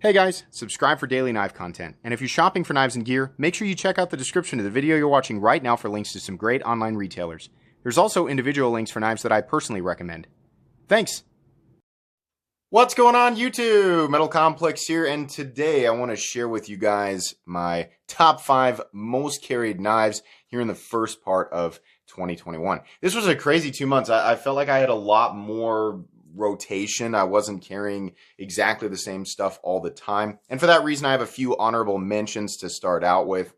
Hey guys, subscribe for daily knife content. And if you're shopping for knives and gear, make sure you check out the description of the video you're watching right now for links to some great online retailers. There's also individual links for knives that I personally recommend. Thanks! What's going on YouTube? Metal Complex here, and today I want to share with you guys my top 5 most carried knives here in the first part of 2021. This was a crazy 2 months. I felt like I had a lot more rotation. I wasn't carrying exactly the same stuff all the time. And for that reason, I have a few honorable mentions to start out with.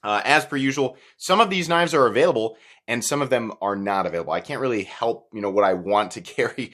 As per usual, some of these knives are available and some of them are not available. I can't really help, what I want to carry.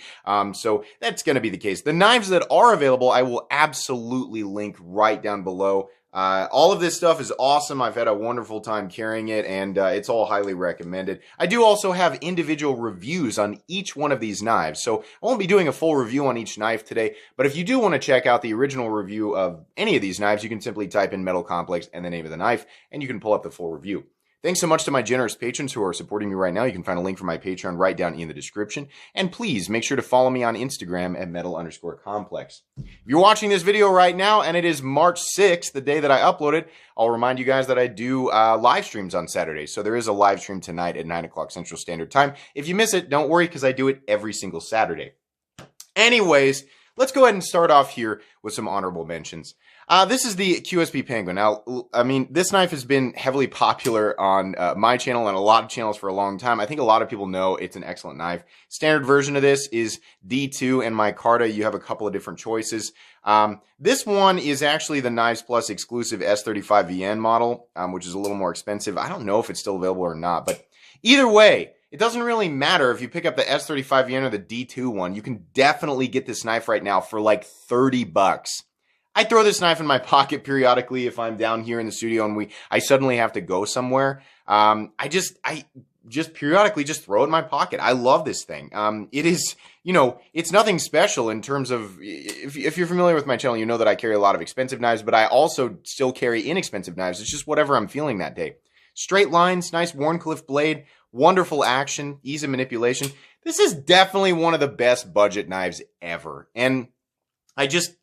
So that's going to be the case. The knives that are available, I will absolutely link right down below. All of this stuff is awesome. I've had a wonderful time carrying it, and it's all highly recommended. I do also have individual reviews on each one of these knives, so I won't be doing a full review on each knife today, but if you do want to check out the original review of any of these knives, you can simply type in Metal Complex and the name of the knife, and you can pull up the full review. Thanks so much to my generous patrons who are supporting me right now. You can find a link for my Patreon right down in the description. And please make sure to follow me on Instagram at metal_complex. If you're watching this video right now and it is March 6th, the day that I upload it, I'll remind you guys that I do live streams on Saturdays. So there is a live stream tonight at 9 o'clock Central Standard Time. If you miss it, don't worry, because I do it every single Saturday. Anyways, let's go ahead and start off here with some honorable mentions. This is the QSP Penguin. Now, this knife has been heavily popular on my channel and a lot of channels for a long time. I think a lot of people know it's an excellent knife. Standard version of this is D2 and micarta. You have a couple of different choices. This one is actually the Knives Plus exclusive S35VN model, which is a little more expensive. I don't know if it's still available or not, but either way, it doesn't really matter if you pick up the S35VN or the D2 one. You can definitely get this knife right now for like 30 bucks. I throw this knife in my pocket periodically if I'm down here in the studio and I suddenly have to go somewhere. I just periodically just throw it in my pocket. I love this thing. It is, it's nothing special in terms of, if you're familiar with my channel, you know that I carry a lot of expensive knives, but I also still carry inexpensive knives. It's just whatever I'm feeling that day. Straight lines, nice Wharncliffe blade, wonderful action, ease of manipulation. This is definitely one of the best budget knives ever. And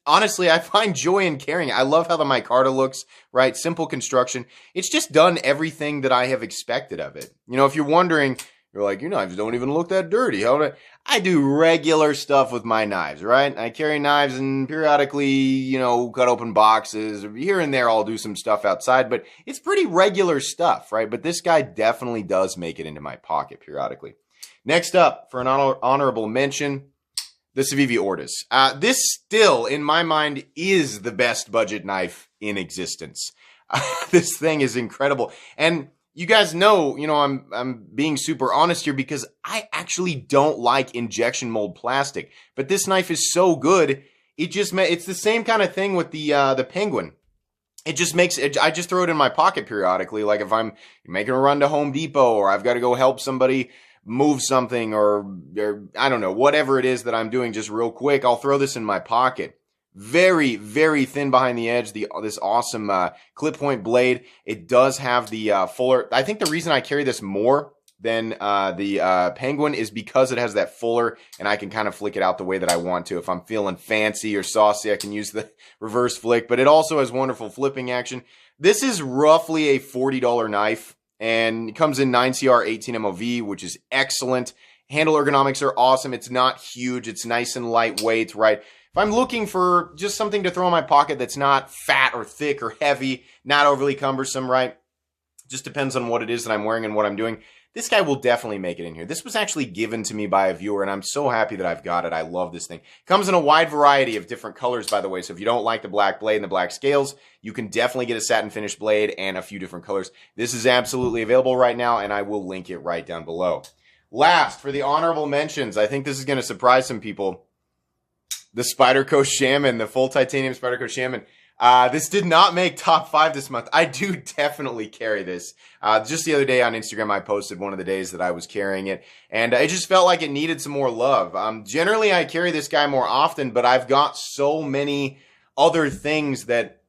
honestly, I find joy in carrying it. I love how the micarta looks, right? Simple construction. It's just done everything that I have expected of it. If you're wondering, you're like, your knives don't even look that dirty. I do regular stuff with my knives, right? I carry knives and periodically, cut open boxes. Here and there, I'll do some stuff outside, but it's pretty regular stuff, right? But this guy definitely does make it into my pocket periodically. Next up, for an honorable mention, the Vivi Orders. This still, in my mind, is the best budget knife in existence. This thing is incredible. And you guys know, I'm being super honest here because I actually don't like injection mold plastic. But this knife is so good, it's the same kind of thing with the Penguin. It just makes it, I just throw it in my pocket periodically. Like if I'm making a run to Home Depot or I've got to go help somebody move something or I don't know, whatever it is that I'm doing just real quick, I'll throw this in my pocket. Very, very thin behind the edge, this awesome clip point blade. It does have the fuller. I think the reason I carry this more than the Penguin is because it has that fuller and I can kind of flick it out the way that I want to. If I'm feeling fancy or saucy, I can use the reverse flick, but it also has wonderful flipping action. This is roughly a $40 knife. And it comes in 9CR 18 MOV, which is excellent. Handle ergonomics are awesome. It's not huge. It's nice and lightweight, right? If I'm looking for just something to throw in my pocket that's not fat or thick or heavy, not overly cumbersome, right? Just depends on what it is that I'm wearing and what I'm doing. This guy will definitely make it in here. This was actually given to me by a viewer, and I'm so happy that I've got it. I love this thing. Comes in a wide variety of different colors, by the way. So if you don't like the black blade and the black scales, you can definitely get a satin finish blade and a few different colors. This is absolutely available right now, and I will link it right down below. Last, for the honorable mentions, I think this is going to surprise some people. The Spyderco Shaman, the full titanium Spyderco Shaman. This did not make top 5 this month. I do definitely carry this. Just the other day on Instagram, I posted one of the days that I was carrying it, and it just felt like it needed some more love. Generally, I carry this guy more often, but I've got so many other things that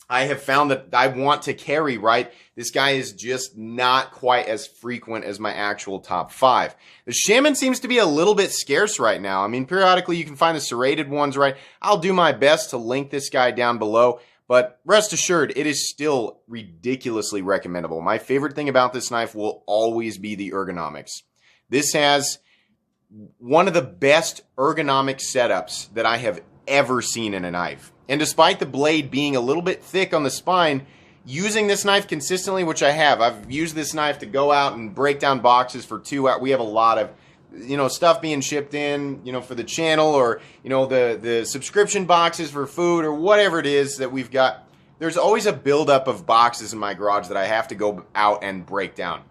I have found that I want to carry, right? This guy is just not quite as frequent as my actual top 5. The Shaman seems to be a little bit scarce right now. I mean, periodically you can find the serrated ones, right? I'll do my best to link this guy down below, but rest assured, it is still ridiculously recommendable. My favorite thing about this knife will always be the ergonomics. This has one of the best ergonomic setups that I have ever seen in a knife. And despite the blade being a little bit thick on the spine, using this knife consistently, which I have, I've used this knife to go out and break down boxes for 2 hours. We have a lot of, stuff being shipped in, for the channel, or, the subscription boxes for food, or whatever it is that we've got. There's always a buildup of boxes in my garage that I have to go out and break down.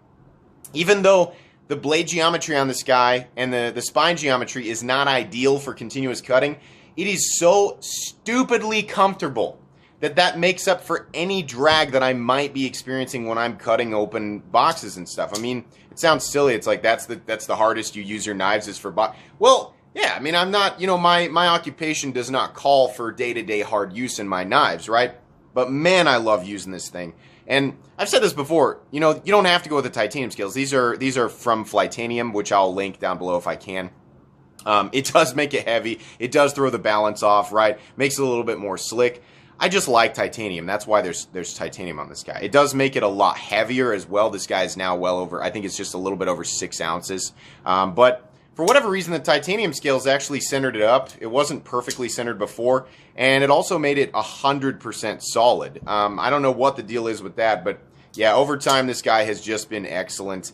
Even though the blade geometry on this guy and the spine geometry is not ideal for continuous cutting, it is so stupidly comfortable that makes up for any drag that I might be experiencing when I'm cutting open boxes and stuff. I mean, it sounds silly. It's like that's the hardest you use your knives is for Well, yeah, I mean, I'm not, my occupation does not call for day-to-day hard use in my knives, right? But man, I love using this thing. And I've said this before, you don't have to go with the titanium scales. These are from Flytanium, which I'll link down below if I can. It does make it heavy. It does throw the balance off, right? Makes it a little bit more slick. I just like titanium. That's why there's titanium on this guy. It does make it a lot heavier as well. This guy is now well over, I think it's just a little bit over 6 ounces. But for whatever reason, the titanium scales actually centered it up. It wasn't perfectly centered before, and it also made it 100% solid. I don't know what the deal is with that, but yeah, over time, this guy has just been excellent.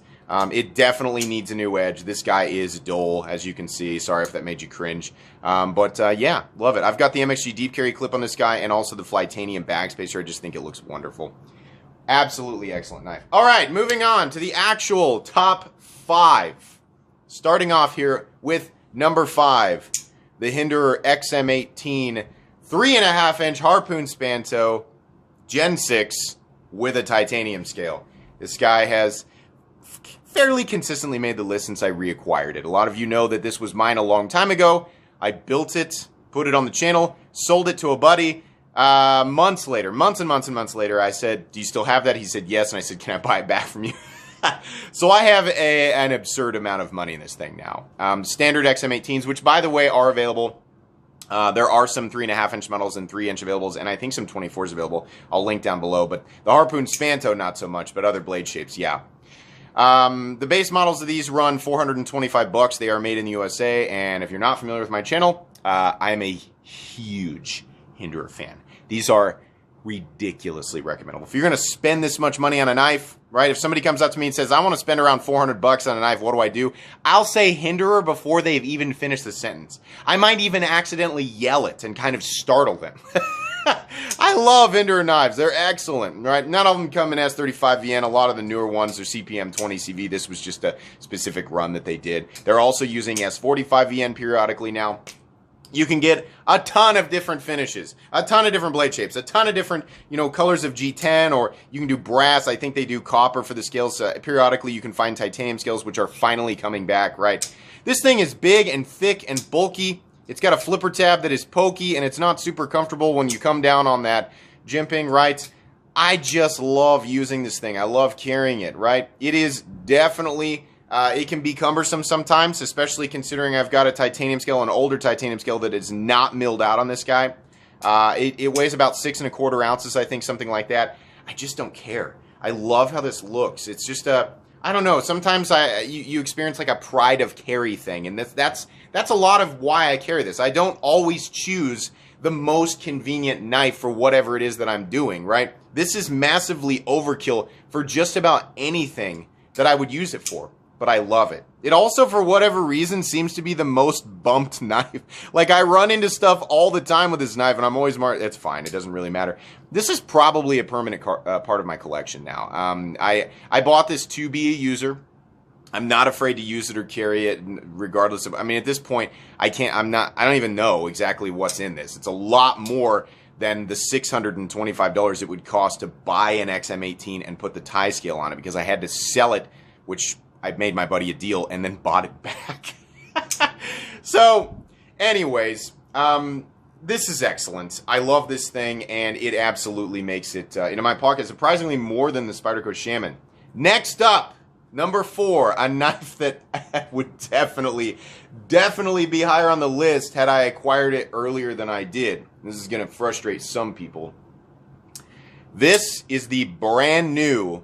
It definitely needs a new edge. This guy is dull, as you can see. Sorry if that made you cringe. Yeah, love it. I've got the MXG deep carry clip on this guy and also the Flytanium bag spacer. I just think it looks wonderful. Absolutely excellent knife. All right, moving on to the actual top 5. Starting off here with number 5, the Hinderer XM18 3.5-inch harpoon spanto Gen 6 with a titanium scale. This guy has fairly consistently made the list since I reacquired it. A lot of you know that this was mine a long time ago. I built it, put it on the channel, sold it to a buddy. Months and months later, I said, "Do you still have that?" He said, "Yes." And I said, "Can I buy it back from you?" So I have an absurd amount of money in this thing now. Standard XM18s, which by the way are available. There are some 3.5-inch models and 3-inch availables, and I think some 24s available. I'll link down below. But the Harpoon Spanto, not so much, but other blade shapes, yeah. The base models of these run $425. They are made in the USA, and if you're not familiar with my channel, I'm a huge Hinderer fan. These are ridiculously recommendable. If you're going to spend this much money on a knife, right? If somebody comes up to me and says, "I want to spend around $400 on a knife, what do I do?" I'll say Hinderer before they've even finished the sentence. I might even accidentally yell it and kind of startle them. I love Hinderer knives. They're excellent, right? None of them come in S35 VN. A lot of the newer ones are CPM 20 CV. This was just a specific run that they did. They're also using S45 VN periodically now. You can get a ton of different finishes, a ton of different blade shapes, a ton of different, colors of G10, or you can do brass. I think they do copper for the scales. Periodically, you can find titanium scales, which are finally coming back, right? This thing is big and thick and bulky. It's got a flipper tab that is pokey, and it's not super comfortable when you come down on that jimping, right? I just love using this thing. I love carrying it, right? It is definitely... it can be cumbersome sometimes, especially considering I've got a titanium scale, an older titanium scale that is not milled out on this guy. It weighs about 6.25 ounces, I think, something like that. I just don't care. I love how this looks. It's just I don't know. Sometimes you experience like a pride of carry thing, and that's a lot of why I carry this. I don't always choose the most convenient knife for whatever it is that I'm doing, right? This is massively overkill for just about anything that I would use it for. But I love it. It also, for whatever reason, seems to be the most bumped knife. Like, I run into stuff all the time with this knife, and I'm always marked. It's fine. It doesn't really matter. This is probably a permanent part of my collection now. I bought this to be a user. I'm not afraid to use it or carry it, regardless of... I mean, at this point, I don't even know exactly what's in this. It's a lot more than the $625 it would cost to buy an XM18 and put the tie scale on it, because I had to sell it, which... I made my buddy a deal and then bought it back. So, anyways, this is excellent. I love this thing, and it absolutely makes it into my pocket, surprisingly more than the Spyderco Shaman. Next up, number 4, a knife that would definitely be higher on the list had I acquired it earlier than I did. This is going to frustrate some people. This is the brand new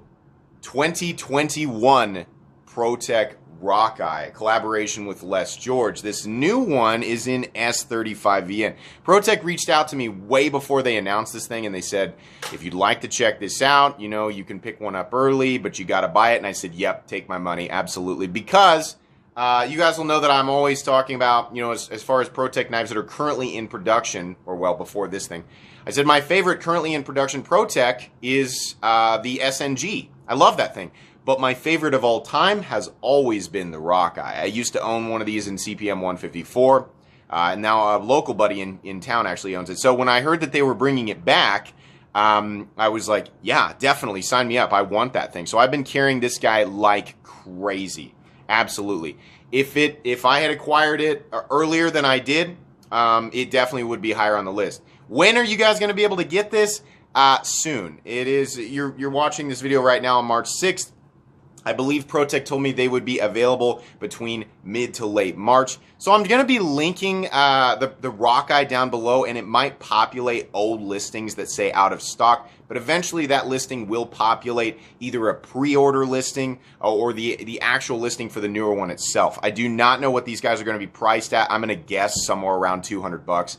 2021 ProTech Rockeye, a collaboration with Les George. This new one is in S35VN. ProTech reached out to me way before they announced this thing, and they said, if you'd like to check this out, you know, you can pick one up early, but you got to buy it. And I said, yep, take my money, absolutely. Because you guys will know that I'm always talking about, you know, as far as ProTech knives that are currently in production, or well, before this thing, I said my favorite currently in production ProTech is the SNG. I love that thing. But my favorite of all time has always been the Rockeye. I used to own one of these in CPM 154, and now a local buddy in town actually owns it. So when I heard that they were bringing it back, I was like, yeah, definitely, sign me up. I want that thing. So I've been carrying this guy like crazy. Absolutely. If I had acquired it earlier than I did, it definitely would be higher on the list. When are you guys going to be able to get this? Soon. It is. You're watching this video right now on March 6th. I believe ProTech told me they would be available between mid to late March. So I'm going to be linking the Rockeye down below, and it might populate old listings that say out of stock. But eventually that listing will populate either a pre-order listing or the actual listing for the newer one itself. I do not know what these guys are going to be priced at. I'm going to guess somewhere around 200 bucks.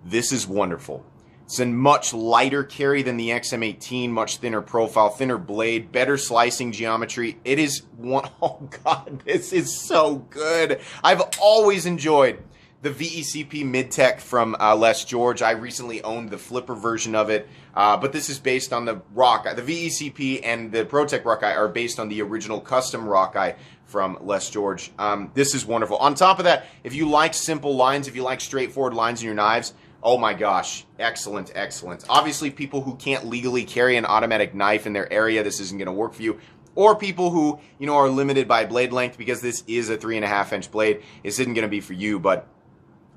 This is wonderful. It's a much lighter carry than the XM18, much thinner profile, thinner blade, better slicing geometry. It is one, oh God, this is so good. I've always enjoyed the VECP Mid-Tech from Les George. I recently owned the flipper version of it, but this is based on the Rockeye. The VECP and the ProTech Rockeye are based on the original custom Rockeye from Les George. This is wonderful. On top of that, if you like simple lines, if you like straightforward lines in your knives, oh my gosh, excellent, excellent. Obviously, people who can't legally carry an automatic knife in their area, this isn't going to work for you. Or people who, you know, are limited by blade length because this is a 3.5-inch blade, this isn't going to be for you. But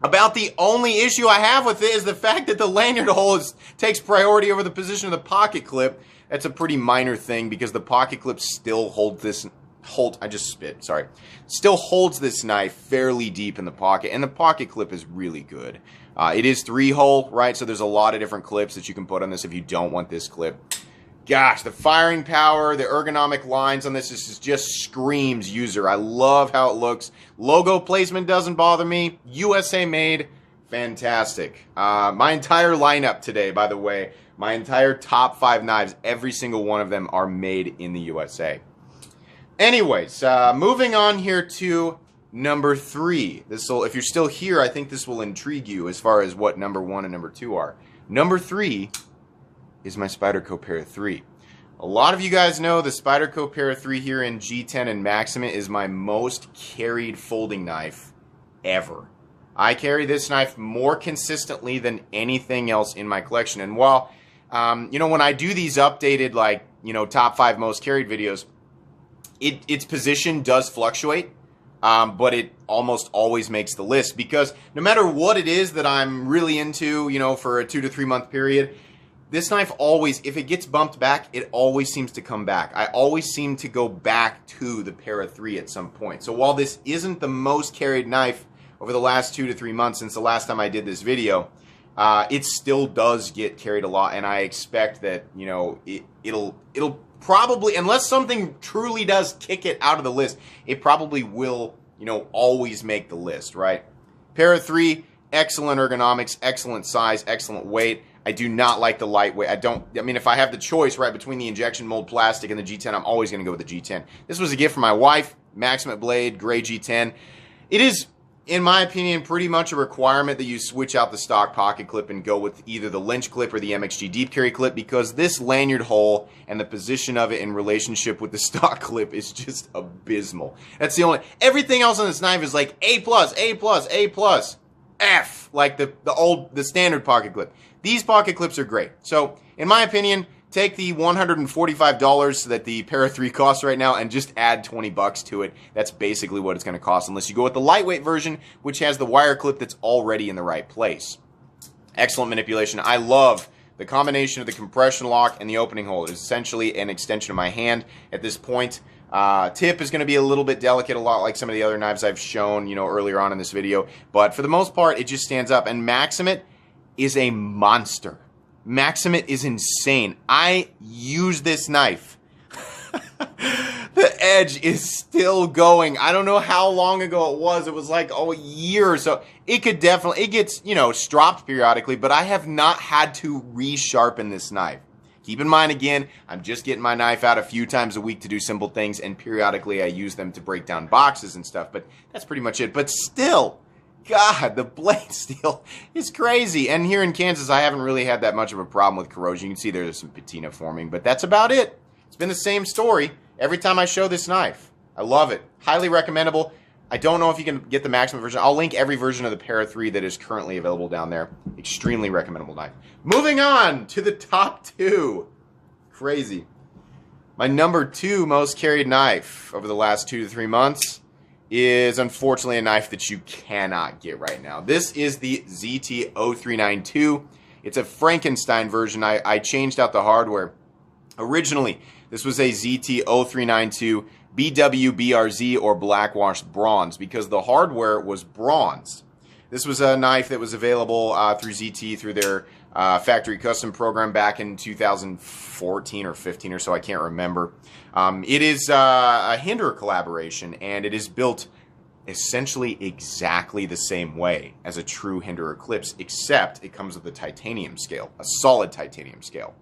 about the only issue I have with it is the fact that the lanyard hole takes priority over the position of the pocket clip. That's a pretty minor thing because the pocket clip still holds this. Still holds this knife fairly deep in the pocket, and the pocket clip is really good. It is 3-hole, right? So there's a lot of different clips that you can put on this if you don't want this clip. Gosh, the firing power, the ergonomic lines on this just screams user. I love how it looks. Logo placement doesn't bother me. USA made, fantastic. My entire lineup today, by the way, my entire top 5 knives, every single one of them are made in the USA. Anyways, moving on here to number 3. If you're still here, I think this will intrigue you as far as what number 1 and number 2 are. Number 3 is my Spyderco Para 3. A lot of you guys know the Spyderco Para 3 here in G10 and Maximum is my most carried folding knife ever. I carry this knife more consistently than anything else in my collection. And while, you know, when I do these updated, like, you know, top 5 most carried videos, its position does fluctuate, but it almost always makes the list because no matter what it is that I'm really into, you know, for a 2 to 3 month period, this knife always, if it gets bumped back, it always seems to come back. I always seem to go back to the Para 3 at some point. So while this isn't the most carried knife over the last 2 to 3 months since the last time I did this video, it still does get carried a lot, and I expect that, you know, it'll probably, unless something truly does kick it out of the list, it probably will, you know, always make the list, right? Para 3, excellent ergonomics, excellent size, excellent weight. I do not like the lightweight. I mean, if I have the choice, right, between the injection mold plastic and the G10, I'm always going to go with the G10. This was a gift from my wife, Maximum Blade, gray G10. It is, in my opinion, pretty much a requirement that you switch out the stock pocket clip and go with either the Lynch clip or the MXG deep carry clip because this lanyard hole and the position of it in relationship with the stock clip is just abysmal. That's the only, everything else on this knife is like A+, A+, A+, F, like the standard pocket clip. These pocket clips are great. So, in my opinion, take the $145 that the Para 3 costs right now and just add 20 bucks to it. That's basically what it's going to cost unless you go with the lightweight version, which has the wire clip that's already in the right place. Excellent manipulation. I love the combination of the compression lock and the opening hole. It is essentially an extension of my hand at this point. Tip is going to be a little bit delicate, a lot like some of the other knives I've shown, earlier on in this video. But for the most part, it just stands up. And Maximit is a monster. Maximit is insane. I use this knife. The edge is still going. I don't know how long ago it was. It was like, a year or so. It gets, stropped periodically, but I have not had to resharpen this knife. Keep in mind, again, I'm just getting my knife out a few times a week to do simple things, and periodically I use them to break down boxes and stuff, but that's pretty much it. But still, God, the blade steel is crazy. And here in Kansas, I haven't really had that much of a problem with corrosion. You can see there's some patina forming, but that's about it. It's been the same story every time I show this knife. I love it. Highly recommendable. I don't know if you can get the Maximum version. I'll link every version of the Para 3 that is currently available down there. Extremely recommendable knife. Moving on to the top 2. Crazy. My number 2 most carried knife over the last 2 to 3 months is unfortunately a knife that you cannot get right now. This is the ZT-0392. It's a Frankenstein version. I changed out the hardware. Originally, this was a ZT-0392 BWBRZ or blackwashed bronze because the hardware was bronze. This was a knife that was available through ZT through their factory custom program back in 2014 or 15 or so, I can't remember. It is a Hinder collaboration, and it is built essentially exactly the same way as a true Hinder Eclipse, except it comes with a titanium scale, a solid titanium scale.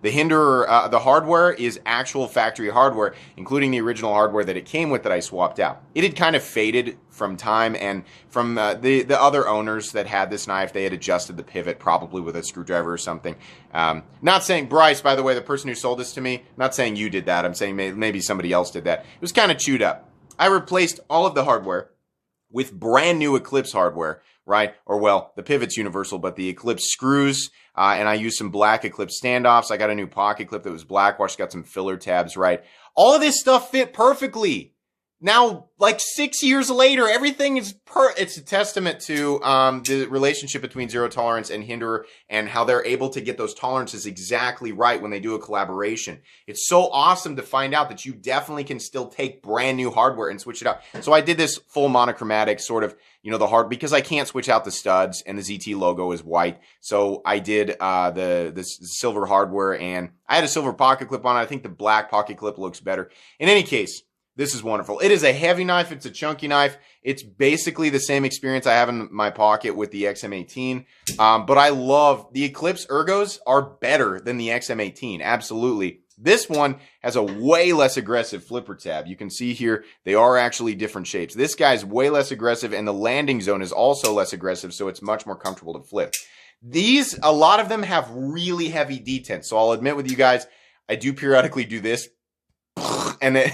The Hinder, the hardware is actual factory hardware, including the original hardware that it came with that I swapped out. It had kind of faded from time, and from the other owners that had this knife, they had adjusted the pivot probably with a screwdriver or something. Not saying, Bryce, by the way, the person who sold this to me, not saying you did that. I'm saying maybe somebody else did that. It was kind of chewed up. I replaced all of the hardware with brand new Eclipse hardware, right? Or, well, the pivot's universal, but the Eclipse screws, and I used some black Eclipse standoffs. I got a new pocket clip that was blackwashed, got some filler tabs, right? All of this stuff fit perfectly. Now, like 6 years later, everything is it's a testament to the relationship between Zero Tolerance and Hinder and how they're able to get those tolerances exactly right when they do a collaboration. It's so awesome to find out that you definitely can still take brand new hardware and switch it out. So I did this full monochromatic sort of, because I can't switch out the studs and the ZT logo is white. So I did the silver hardware, and I had a silver pocket clip on it. I think the black pocket clip looks better. In any case, this is wonderful. It is a heavy knife. It's a chunky knife. It's basically the same experience I have in my pocket with the XM18. But I love the Eclipse ergos are better than the XM18. Absolutely. This one has a way less aggressive flipper tab. You can see here, they are actually different shapes. This guy's way less aggressive, and the landing zone is also less aggressive, so it's much more comfortable to flip. These, a lot of them have really heavy detents. So I'll admit with you guys, I do periodically do this. And it...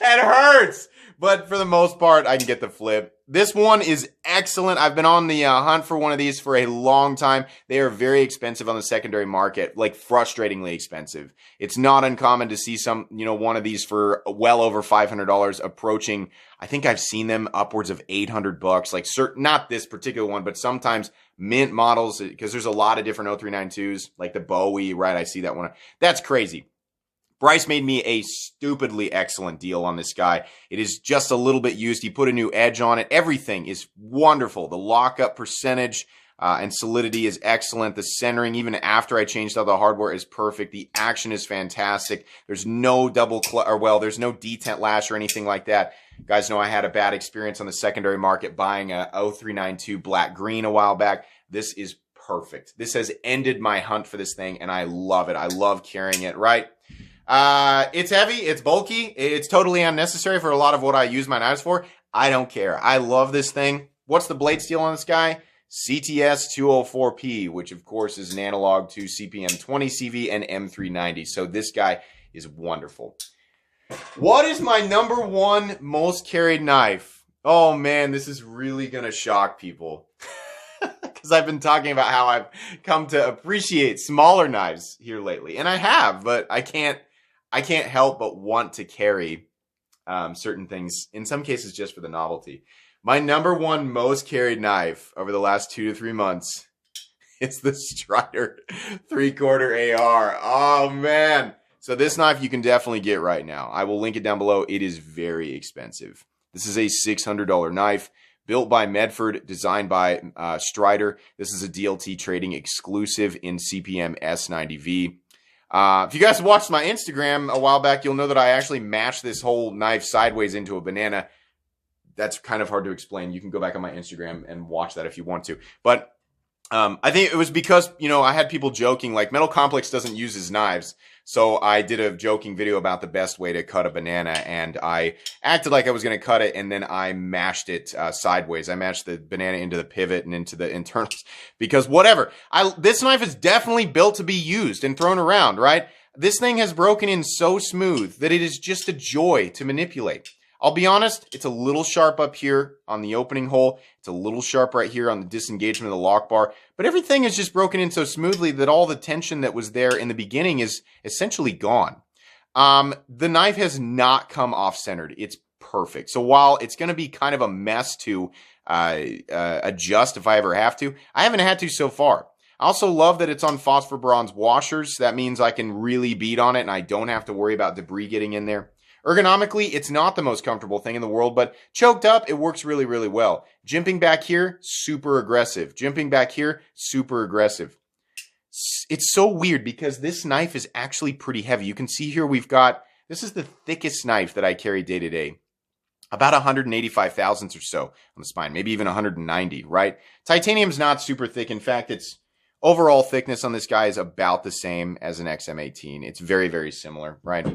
It hurts, but for the most part, I can get the flip. This one is excellent. I've been on the hunt for one of these for a long time. They are very expensive on the secondary market, like frustratingly expensive. It's not uncommon to see some, one of these for well over $500 approaching. I think I've seen them upwards of $800. Like not this particular one, but sometimes mint models, because there's a lot of different 0392s, like the Bowie, right? I see that one. That's crazy. Bryce made me a stupidly excellent deal on this guy. It is just a little bit used. He put a new edge on it. Everything is wonderful. The lockup percentage and solidity is excellent. The centering, even after I changed out the hardware, is perfect. The action is fantastic. There's no there's no detent lash or anything like that. You guys know I had a bad experience on the secondary market buying a 0392 black green a while back. This is perfect. This has ended my hunt for this thing, and I love it. I love carrying it, right? It's heavy, it's bulky, it's totally unnecessary for a lot of what I use my knives for. I don't care. I love this thing. What's the blade steel on this guy? CTS 204P, which of course is an analog to CPM 20CV and M390. So this guy is wonderful. What is my number 1 most carried knife? Oh man, this is really gonna shock people. Because I've been talking about how I've come to appreciate smaller knives here lately. And I have, but I can't help but want to carry certain things, in some cases just for the novelty. My number 1 most carried knife over the last 2 to 3 months It's the Strider 3/4 AR. Oh, man. So this knife you can definitely get right now. I will link it down below. It is very expensive. This is a $600 knife built by Medford, designed by Strider. This is a DLT trading exclusive in CPM S90V. If you guys watched my Instagram a while back, you'll know that I actually mashed this whole knife sideways into a banana. That's kind of hard to explain. You can go back on my Instagram and watch that if you want to. But I think it was because, you know, I had people joking, like, Metal Complex doesn't use his knives. So I did a joking video about the best way to cut a banana, and I acted like I was going to cut it, and then I mashed it sideways. I mashed the banana into the pivot and into the internals because whatever. This knife is definitely built to be used and thrown around, right? This thing has broken in so smooth that it is just a joy to manipulate. I'll be honest, it's a little sharp up here on the opening hole. It's a little sharp right here on the disengagement of the lock bar. But everything is just broken in so smoothly that all the tension that was there in the beginning is essentially gone. The knife has not come off-centered. It's perfect. So while it's going to be kind of a mess to adjust if I ever have to, I haven't had to so far. I also love that it's on phosphor bronze washers. That means I can really beat on it and I don't have to worry about debris getting in there. Ergonomically, it's not the most comfortable thing in the world, but choked up, it works really, really well. Jimping back here, super aggressive. Jimping back here, super aggressive. It's so weird because this knife is actually pretty heavy. You can see here we've got, this is the thickest knife that I carry day to day. About 185 thousandths or so on the spine, maybe even 190, right? Titanium's not super thick. In fact, its overall thickness on this guy is about the same as an XM18. It's very, very similar, right?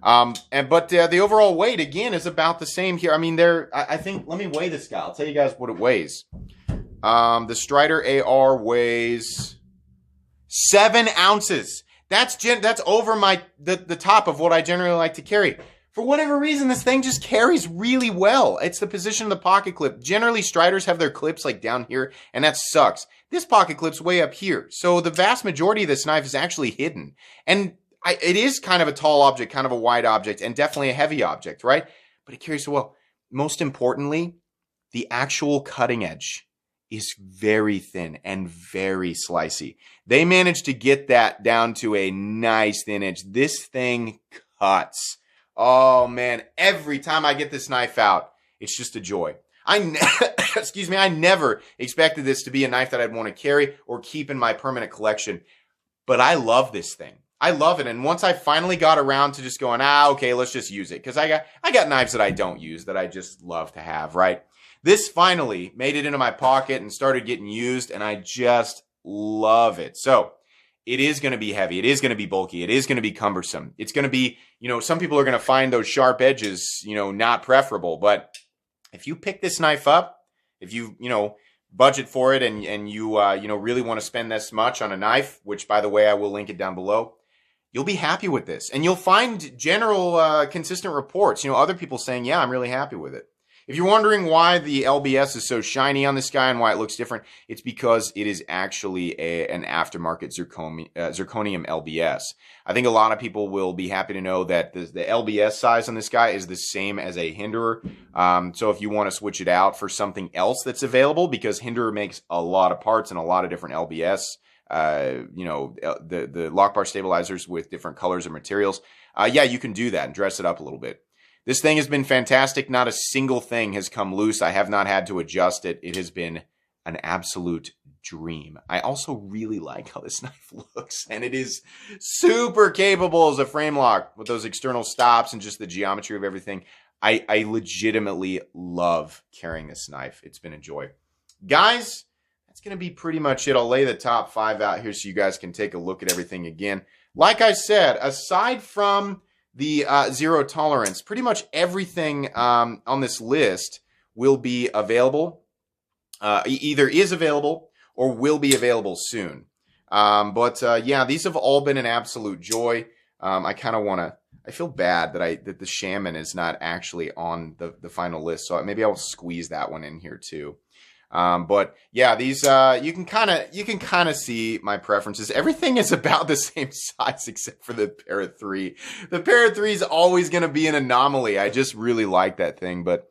But the overall weight, again, is about the same here. I mean, I think, let me weigh this guy. I'll tell you guys what it weighs. The Strider AR weighs 7 ounces. That's over the top of what I generally like to carry. For whatever reason, this thing just carries really well. It's the position of the pocket clip. Generally, Striders have their clips like down here, and that sucks. This pocket clip's way up here. So the vast majority of this knife is actually hidden. And it is kind of a tall object, kind of a wide object, and definitely a heavy object, right? But it carries so well. Most importantly, the actual cutting edge is very thin and very slicey. They managed to get that down to a nice thin edge. This thing cuts. Oh, man. Every time I get this knife out, it's just a joy. Excuse me, I never expected this to be a knife that I'd want to carry or keep in my permanent collection. But I love this thing. I love it. And once I finally got around to just going, okay, let's just use it. Because I got knives that I don't use that I just love to have, right? This finally made it into my pocket and started getting used, and I just love it. So it is going to be heavy. It is going to be bulky. It is going to be cumbersome. It's going to be, some people are going to find those sharp edges, not preferable. But if you pick this knife up, if you, budget for it and you, really want to spend this much on a knife, which, by the way, I will link it down below, you'll be happy with this. And you'll find general consistent reports, other people saying, yeah, I'm really happy with it. If you're wondering why the LBS is so shiny on this guy and why it looks different, it's because it is actually an aftermarket zirconium LBS. I think a lot of people will be happy to know that the LBS size on this guy is the same as a Hinderer. So if you want to switch it out for something else that's available, because Hinderer makes a lot of parts and a lot of different LBS, the lock bar stabilizers with different colors and materials, yeah, you can do that and dress it up a little bit. This thing has been fantastic. Not a single thing has come loose. I have not had to adjust it. It has been an absolute dream. I also really like how this knife looks, and it is super capable as a frame lock with those external stops and just the geometry of everything. I legitimately love carrying this knife. It's been a joy. Guys, that's going to be pretty much it. I'll lay the top 5 out here so you guys can take a look at everything again. Like I said, aside from the zero tolerance, pretty much everything on this list will be available, either is available or will be available soon. Yeah, these have all been an absolute joy. I kind of want to, I feel bad that the Shaman is not actually on the final list, so maybe I'll squeeze that one in here too. But yeah, these, you can kind of see my preferences. Everything is about the same size except for the Parrot 3. The Parrot 3 is always going to be an anomaly. I just really like that thing. But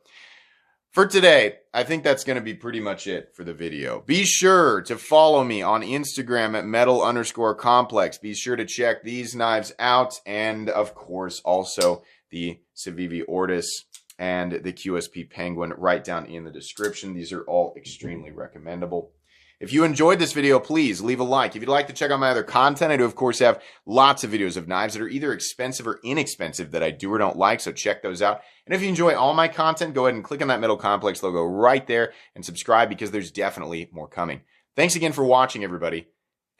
For today, I think that's going to be pretty much it for the video. Be sure to follow me on Instagram at metal_complex. Be sure to check these knives out. And of course, also the Vivi Orders and the QSP Penguin right down in the description. These are all extremely recommendable. If you enjoyed this video, please leave a like. If you'd like to check out my other content, I do, of course, have lots of videos of knives that are either expensive or inexpensive that I do or don't like, so check those out. And if you enjoy all my content, go ahead and click on that Metal Complex logo right there and subscribe because there's definitely more coming. Thanks again for watching, everybody,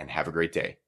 and have a great day.